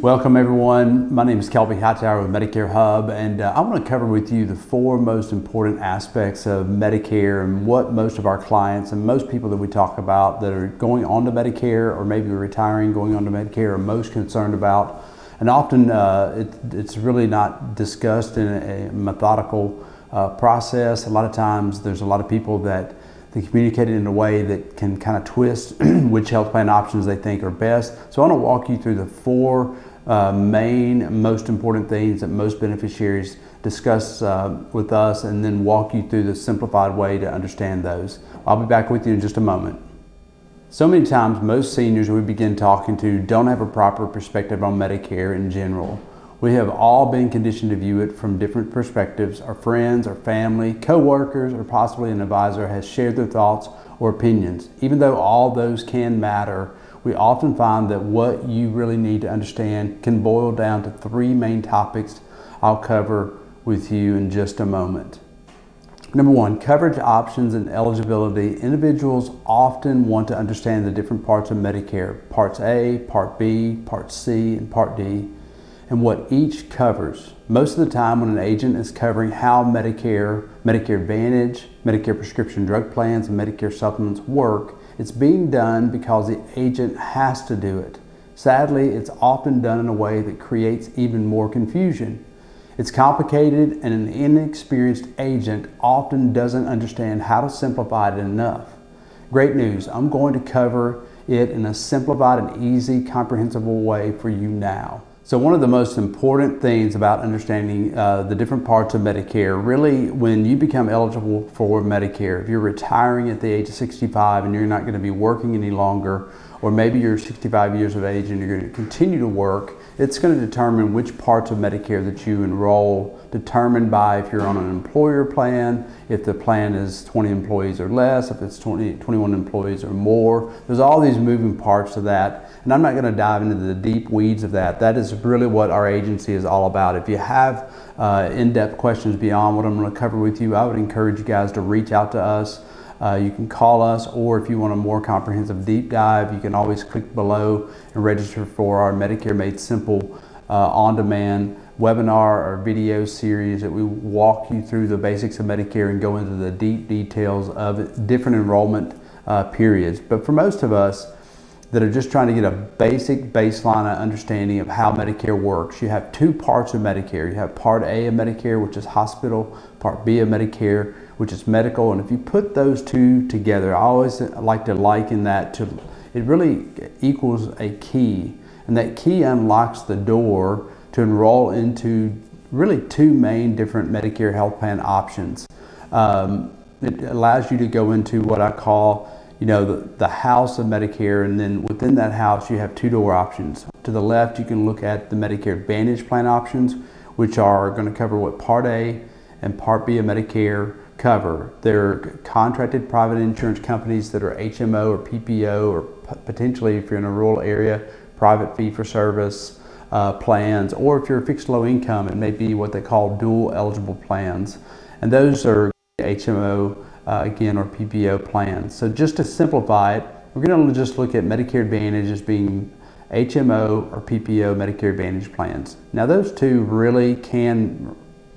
Welcome everyone. My name is Kelby Hightower with Medicare Hub, and I want to cover with you the four most important aspects of Medicare and what most of our clients and most people that we talk about that are going on to Medicare or maybe retiring, going on to Medicare are most concerned about. And often it's really not discussed in a methodical process. A lot of times there's a lot of people that they communicate it in a way that can kind of twist which health plan options they think are best. So I want to walk you through the four main, most important things that most beneficiaries discuss with us, and then walk you through the simplified way to understand those. I'll be back with you in just a moment. So many times most seniors we begin talking to don't have a proper perspective on Medicare in general. We have all been conditioned to view it from different perspectives. Our friends, our family, co-workers, or possibly an advisor has shared their thoughts or opinions. Even though all those can matter, we often find that what you really need to understand can boil down to three main topics I'll cover with you in just a moment. Number one, coverage options and eligibility. Individuals often want to understand the different parts of Medicare, Parts A, Part B, Part C, and Part D, and what each covers. Most of the time when an agent is covering how Medicare, Medicare Advantage, Medicare prescription drug plans, and Medicare supplements work, it's being done because the agent has to do it. Sadly, it's often done in a way that creates even more confusion. It's complicated, and an inexperienced agent often doesn't understand how to simplify it enough. Great news, I'm going to cover it in a simplified and easy, comprehensible way for you now. So one of the most important things about understanding the different parts of Medicare, really when you become eligible for Medicare, if you're retiring at the age of 65 and you're not going to be working any longer, or maybe you're 65 years of age and you're going to continue to work, it's going to determine which parts of Medicare that you enroll, determined by if you're on an employer plan, if the plan is 20 employees or less, if it's 21 employees or more. There's all these moving parts to that, and I'm not going to dive into the deep weeds of that. That is really what our agency is all about. If you have in-depth questions beyond what I'm going to cover with you, I would encourage you guys to reach out to us. You can call us, or if you want a more comprehensive deep dive, you can always click below and register for our Medicare Made Simple on-demand webinar or video series that we walk you through the basics of Medicare and go into the deep details of different enrollment periods. But for most of us that are just trying to get a basic baseline understanding of how Medicare works, you have two parts of Medicare. You have Part A of Medicare, which is hospital, Part B of Medicare, which is medical. And if you put those two together, I always like to liken that to, it really equals a key. And that key unlocks the door to enroll into really two main different Medicare health plan options. It allows you to go into what I call, the house of Medicare, and then within that house you have two-door options. To the left you can look at the Medicare Advantage plan options, which are going to cover what Part A and Part B of Medicare cover. They're contracted private insurance companies that are HMO or PPO, or potentially, if you're in a rural area, private fee-for-service plans, or if you're fixed low income, it may be what they call dual eligible plans, and those are HMO again, or PPO plans. So just to simplify it, we're going to just look at Medicare Advantage as being HMO or PPO Medicare Advantage plans. Now those two really can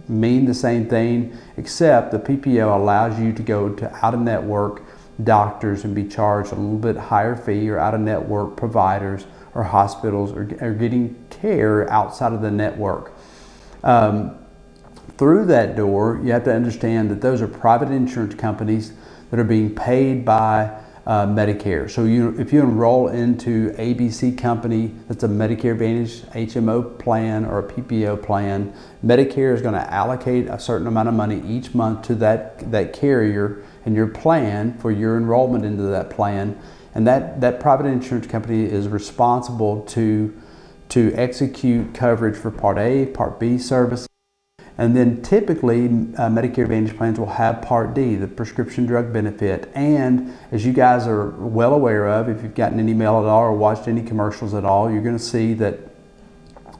mean the same thing, except the PPO allows you to go to out-of-network doctors and be charged a little bit higher fee, or out-of-network providers or hospitals are getting care outside of the network. Through that door, you have to understand that those are private insurance companies that are being paid by Medicare. So if you enroll into ABC company that's a Medicare Advantage HMO plan or a PPO plan, Medicare is going to allocate a certain amount of money each month to that carrier and your plan for your enrollment into that plan. And that private insurance company is responsible to execute coverage for Part A, Part B services. And then typically Medicare Advantage plans will have Part D, the prescription drug benefit. And as you guys are well aware of, if you've gotten any mail at all or watched any commercials at all, you're going to see that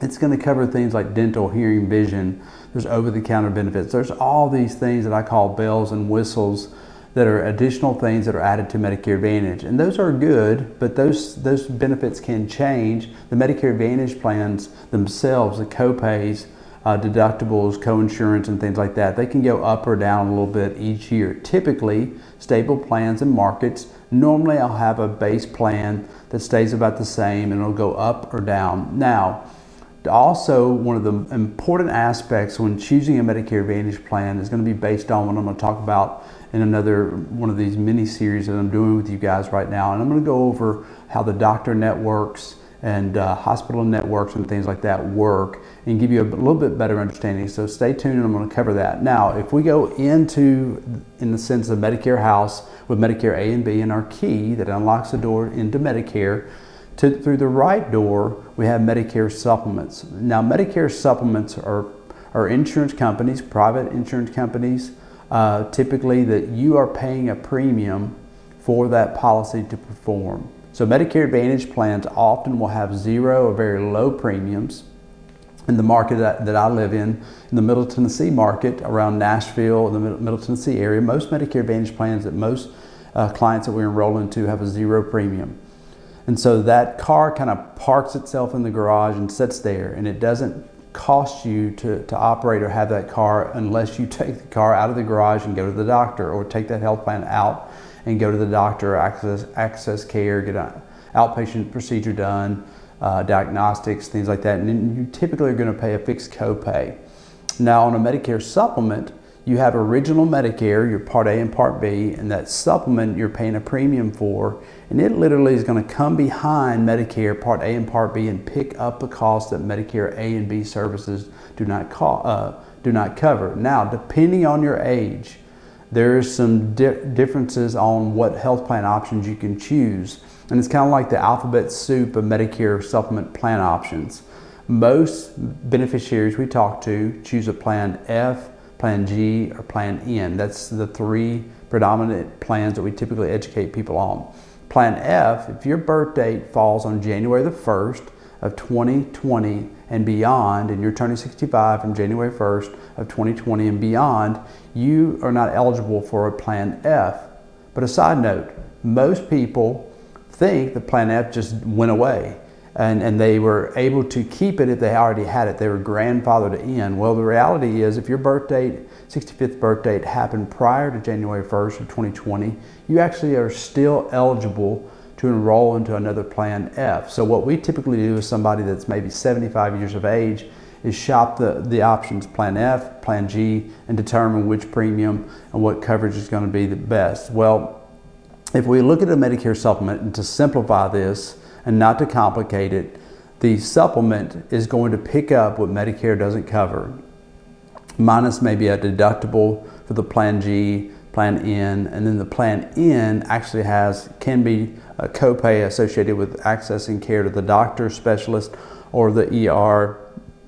it's going to cover things like dental, hearing, vision. There's over-the-counter benefits. There's all these things that I call bells and whistles that are additional things that are added to Medicare Advantage. And those are good, but those benefits can change. The Medicare Advantage plans themselves, the copays, deductibles, coinsurance, and things like that, they can go up or down a little bit each year. Typically, stable plans and markets, normally I'll have a base plan that stays about the same and it'll go up or down. Now, also, one of the important aspects when choosing a Medicare Advantage plan is going to be based on what I'm going to talk about in another one of these mini series that I'm doing with you guys right now. And I'm going to go over how the doctor networks and hospital networks and things like that work and give you a little bit better understanding. So stay tuned and I'm going to cover that. Now, if we go into, in the sense of Medicare House with Medicare A and B and our key that unlocks the door into Medicare, through the right door, we have Medicare supplements. Now, Medicare supplements are insurance companies, private insurance companies, typically that you are paying a premium for that policy to perform. So Medicare Advantage plans often will have zero or very low premiums. In the market that I live in the Middle Tennessee market, around Nashville, the Middle Tennessee area, most Medicare Advantage plans that most clients that we enroll into have a zero premium. And so that car kind of parks itself in the garage and sits there, and it doesn't cost you to operate or have that car unless you take the car out of the garage and go to the doctor, or take that health plan out and go to the doctor, access care, get an outpatient procedure done, diagnostics, things like that. And then you typically are going to pay a fixed copay. Now, on a Medicare supplement, you have original Medicare, your Part A and Part B, and that supplement you're paying a premium for, and it literally is going to come behind Medicare Part A and Part B and pick up the cost that Medicare A and B services do not cover. Now, depending on your age, there's some differences on what health plan options you can choose, and it's kind of like the alphabet soup of Medicare supplement plan options. Most beneficiaries we talk to choose a Plan F, Plan G, or Plan N. That's the three predominant plans that we typically educate people on. Plan F, if your birth date falls on January the 1st of 2020 and beyond, and you're turning 65 from January 1st of 2020 and beyond, you are not eligible for a Plan F. But a side note, most people think the Plan F just went away. And they were able to keep it if they already had it. They were grandfathered in. Well, the reality is if your birth date, 65th birth date, happened prior to January 1st of 2020, you actually are still eligible to enroll into another Plan F. So what we typically do with somebody that's maybe 75 years of age is shop the options Plan F, Plan G, and determine which premium and what coverage is going to be the best. Well, if we look at a Medicare supplement, and to simplify this, and not to complicate it, the supplement is going to pick up what Medicare doesn't cover, minus maybe a deductible for the Plan G, Plan N, and then the Plan N actually can be a copay associated with accessing care to the doctor, specialist, or the ER,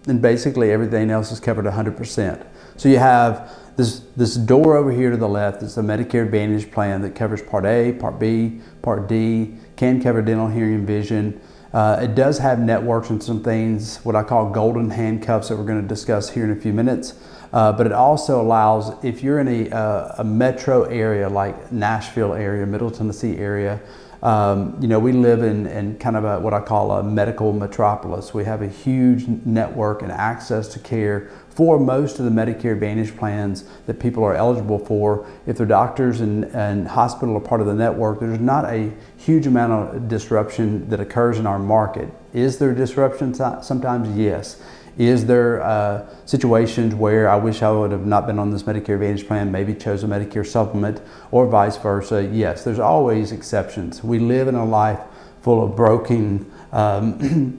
and basically everything else is covered 100%. So you have this door over here to the left. It's the Medicare Advantage plan that covers Part A, Part B, Part D, can cover dental, hearing, and vision. It does have networks and some things, what I call golden handcuffs, that we're going to discuss here in a few minutes. But it also allows, if you're in a metro area like Nashville area, Middle Tennessee area, we live in kind of what I call a medical metropolis. We have a huge network and access to care for most of the Medicare Advantage plans that people are eligible for. If their doctors and hospital are part of the network, there's not a huge amount of disruption that occurs in our market. Is there disruption? Sometimes, yes. Is there situations where I wish I would have not been on this Medicare Advantage plan, maybe chose a Medicare supplement, or vice versa? Yes, there's always exceptions. We live in a life full of broken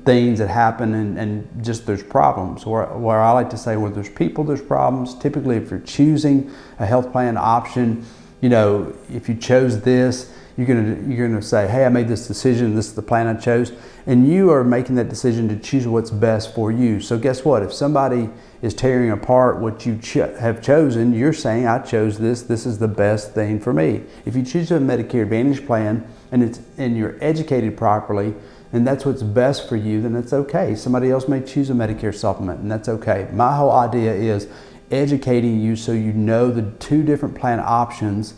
things that happen, and just there's problems. Where I like to say, where there's people, there's problems. Typically, if you're choosing a health plan option, if you chose this, you're gonna say, hey, I made this decision, this is the plan I chose, and you are making that decision to choose what's best for you. So guess what? If somebody is tearing apart what you have chosen, you're saying, I chose this is the best thing for me. If you choose a Medicare Advantage plan and you're educated properly, and that's what's best for you, then that's okay. Somebody else may choose a Medicare supplement, and that's okay. My whole idea is educating you so you know the two different plan options,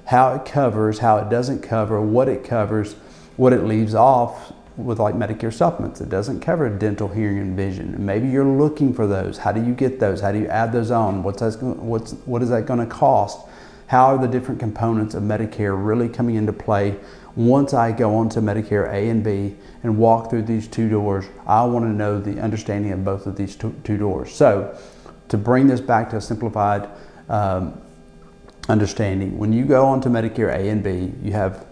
how it covers, how it doesn't cover, what it covers, what it leaves off with like Medicare supplements. It doesn't cover dental, hearing, and vision. And maybe you're looking for those. How do you get those? How do you add those on? What is that going to cost? How are the different components of Medicare really coming into play? Once I go on to Medicare A and B and walk through these two doors, I want to know the understanding of both of these two doors. So to bring this back to a simplified understanding, when you go on to Medicare A and B, you have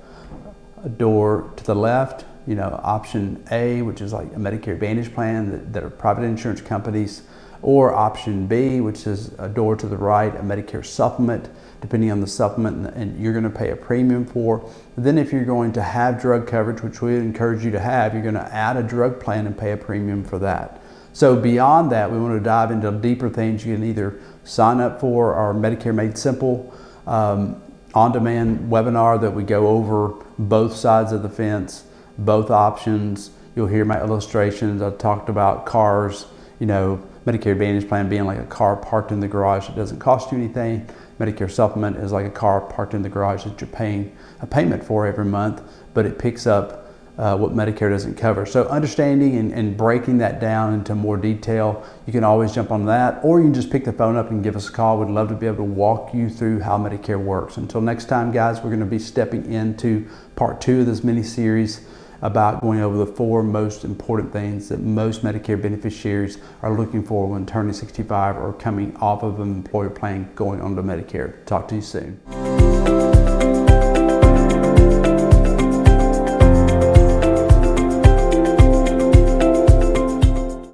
a door to the left, option A, which is like a Medicare Advantage plan that are private insurance companies, or option B, which is a door to the right, a Medicare supplement, depending on the supplement, and you're going to pay a premium for. Then if you're going to have drug coverage, which we encourage you to have, you're going to add a drug plan and pay a premium for that. So beyond that, we want to dive into deeper things. You can either sign up for our Medicare Made Simple on-demand webinar that we go over both sides of the fence, both options. You'll hear my illustrations. I talked about cars, Medicare Advantage plan being like a car parked in the garage. It doesn't cost you anything. Medicare supplement is like a car parked in the garage that you're paying a payment for every month, but it picks up what Medicare doesn't cover. So understanding and breaking that down into more detail, you can always jump on that, or you can just pick the phone up and give us a call. We'd love to be able to walk you through how Medicare works. Until next time, guys, we're going to be stepping into part 2 of this mini-series about going over the 4 most important things that most Medicare beneficiaries are looking for when turning 65 or coming off of an employer plan going on to Medicare. Talk to you soon.